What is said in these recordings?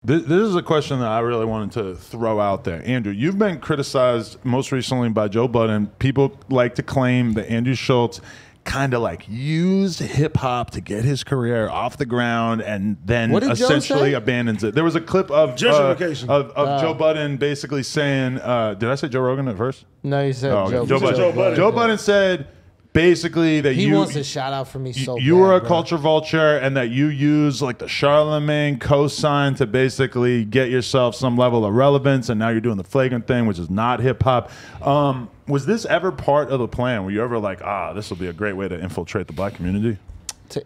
This is a question that I really wanted to throw out there. Andrew, you've been criticized most recently by Joe Budden. People like to claim that Andrew Schulz kind of like used hip hop to get his career off the ground and then essentially abandons it. There was a clip of Joe Budden basically saying, did I say Joe Rogan at first? No, you said Joe Budden. Joe Budden said basically that he wants a shout out from me so you were a culture vulture and that you use like the Charlemagne cosign to basically get yourself some level of relevance, and now you're doing the flagrant thing, which is not hip hop. Was this ever part of the plan? Were you ever like, this will be a great way to infiltrate the black community?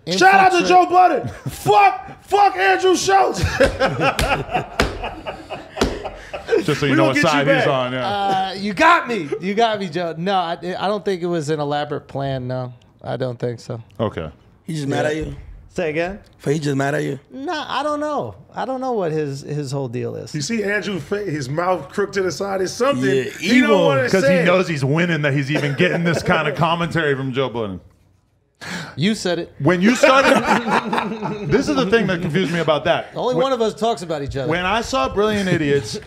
Shout out to Joe Budden. fuck Andrew Schulz. Just so you know what side he's on. Yeah. You got me, Joe. No, I don't think it was an elaborate plan. No, I don't think so. Okay. He's just mad at you. Say again? He just mad at you? No, I don't know. I don't know what his whole deal is. You see Andrew, his mouth crooked to the side is something. Yeah, he don't want to say. Because he knows he's winning, that he's even getting this kind of commentary from Joe Budden. You said it. When you started, this is the thing that confused me about that. Only one of us talks about each other. When I saw Brilliant Idiots,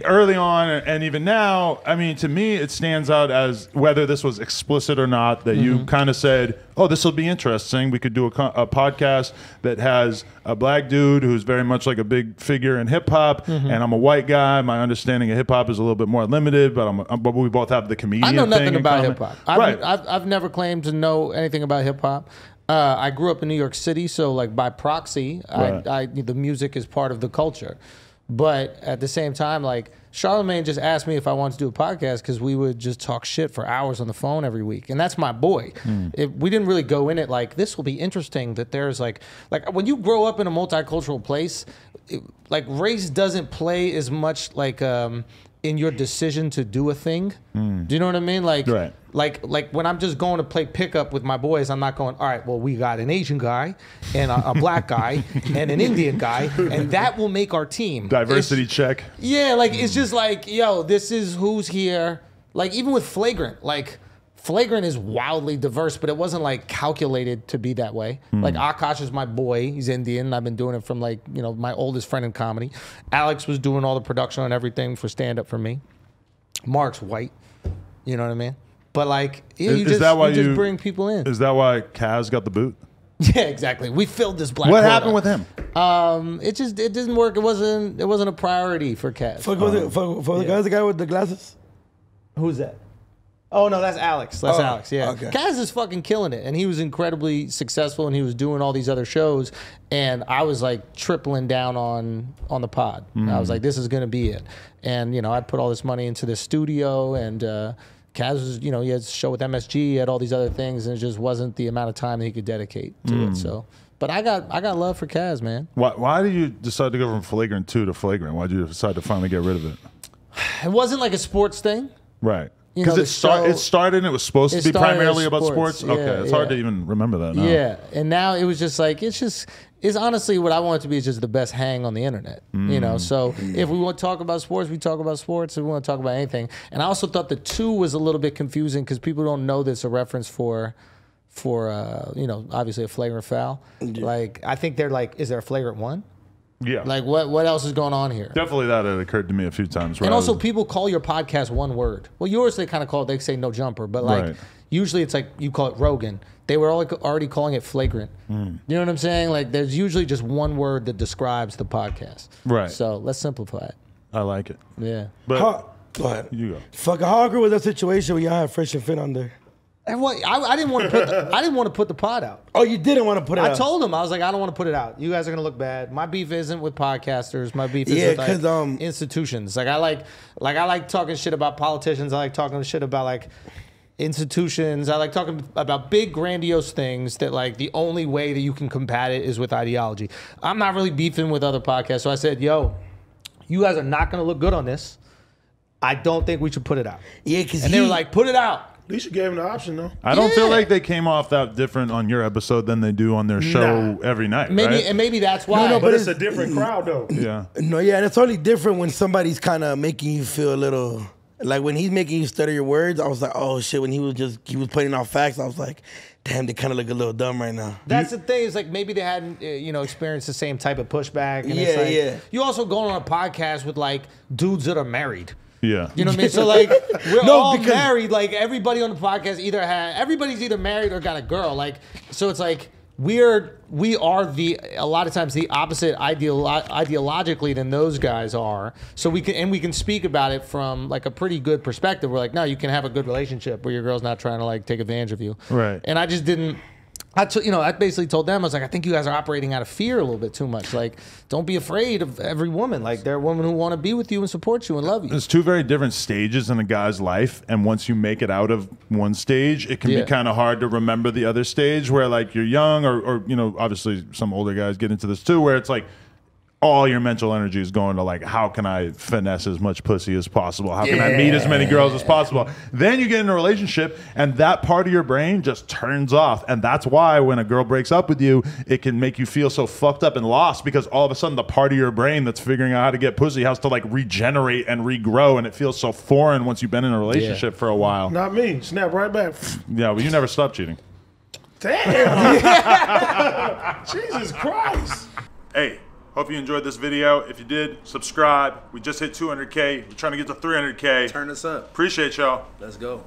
early on and even now, I mean, to me, it stands out as whether this was explicit or not, that you kind of said, oh, this will be interesting. We could do a podcast that has a black dude who's very much like a big figure in hip hop, and I'm a white guy. My understanding of hip hop is a little bit more limited, but we both have the comedian thing. I know nothing about hip hop. Right. I've never claimed to know anything about hip hop. I grew up in New York City, so like by proxy, the music is part of the culture. But at the same time, like Charlemagne just asked me if I wanted to do a podcast because we would just talk shit for hours on the phone every week, and that's my boy. We didn't really go in it like this will be interesting. That there's like when you grow up in a multicultural place, like race doesn't play as much like in your decision to do a thing. Do you know what I mean? Like, like when I'm just going to play pickup with my boys, I'm not going, all right, well, we got an Asian guy and a black guy and an Indian guy, and that will make our team. Diversity check. Yeah, like it's just like, yo, this is who's here. Like even with Flagrant, like Flagrant is wildly diverse, but it wasn't like calculated to be that way. Like Akash is my boy. He's Indian. I've been doing it from like, you know, my oldest friend in comedy. Alex was doing all the production and everything for stand-up for me. Mark's white. You know what I mean? But like, yeah, you just bring people in. Is that why Kaz got the boot? Yeah, exactly. We filled this black What quota. happened with him? It didn't work. It wasn't a priority for Kaz. For the guy with the glasses? Who's that? Oh, no, that's Alex. That's Alex, yeah. Okay. Kaz is fucking killing it, and he was incredibly successful, and he was doing all these other shows, and I was like tripling down on the pod. I was like, this is going to be it. And, you know, I put all this money into this studio, and Kaz was, you know, he had a show with MSG, he had all these other things, and it just wasn't the amount of time that he could dedicate to it, so... But I got love for Kaz, man. Why did you decide to go from Flagrant 2 to Flagrant? Why did you decide to finally get rid of it? It wasn't like a sports thing. Right. Because it started and it was supposed to be primarily about sports? Yeah, okay, it's hard to even remember that now. Yeah, and now it was just like, it's honestly what I want it to be is just the best hang on the internet. You know, so if we want to talk about sports, we talk about sports. If we want to talk about anything. And I also thought the 2 was a little bit confusing because people don't know this a reference for you know, obviously a flagrant foul. Like, I think they're like, is there a flagrant 1? Yeah. Like, what else is going on here? Definitely that had occurred to me a few times. And also, people call your podcast one word. Well, yours, they kind of call it, they say no jumper. But, like, usually it's like you call it Rogan. They were already calling it flagrant. You know what I'm saying? Like, there's usually just one word that describes the podcast. Right. So, let's simplify it. I like it. Yeah. But go ahead. You go. Fuck, how awkward was that situation when y'all had Fresh and Fit on there? I didn't want to put the pod out. Oh, you didn't want to put it out? I told him, I was like, I don't want to put it out. You guys are gonna look bad. My beef isn't with podcasters. My beef is with like, institutions. Like I like talking shit about politicians. I like talking shit about like institutions. I like talking about big grandiose things that like the only way that you can combat it is with ideology. I'm not really beefing with other podcasts. So I said, yo, you guys are not gonna look good on this. I don't think we should put it out. Yeah, and they were like, put it out. At least you gave him the option, though. I don't feel like they came off that different on your episode than they do on their show every night. Maybe, right? And maybe that's why. No, but it's a different crowd, though. Yeah. No, yeah, and it's only different when somebody's kind of making you feel a little Like when he's making you stutter your words, I was like, oh shit. When he was pointing out facts, I was like, damn, they kind of look a little dumb right now. That's the thing. Is like maybe they hadn't, experienced the same type of pushback. And Yeah, yeah. You also going on a podcast with like dudes that are married. Yeah. You know what I mean? So like we're all married. Like everybody on the podcast everybody's either married or got a girl. Like so it's like we are a lot of times the opposite ideologically than those guys are. So we can speak about it from like a pretty good perspective. We're like, no, you can have a good relationship where your girl's not trying to like take advantage of you. Right. And I just didn't. I basically told them, I was like, I think you guys are operating out of fear a little bit too much. Like, don't be afraid of every woman. Like, there are women who want to be with you and support you and love you. There's two very different stages in a guy's life, and once you make it out of one stage, it can be kind of hard to remember the other stage where, like, you're young or obviously some older guys get into this too, where it's like, all your mental energy is going to like, how can I finesse as much pussy as possible? How can I meet as many girls as possible? Then you get in a relationship and that part of your brain just turns off. And that's why when a girl breaks up with you, it can make you feel so fucked up and lost because all of a sudden the part of your brain that's figuring out how to get pussy has to like regenerate and regrow. And it feels so foreign once you've been in a relationship for a while. Not me. Snap right back. Yeah, well, you never stop cheating. Damn. Jesus Christ. Hey. Hope you enjoyed this video. If you did, subscribe. We just hit 200K. We're trying to get to 300K. Turn us up. Appreciate y'all. Let's go.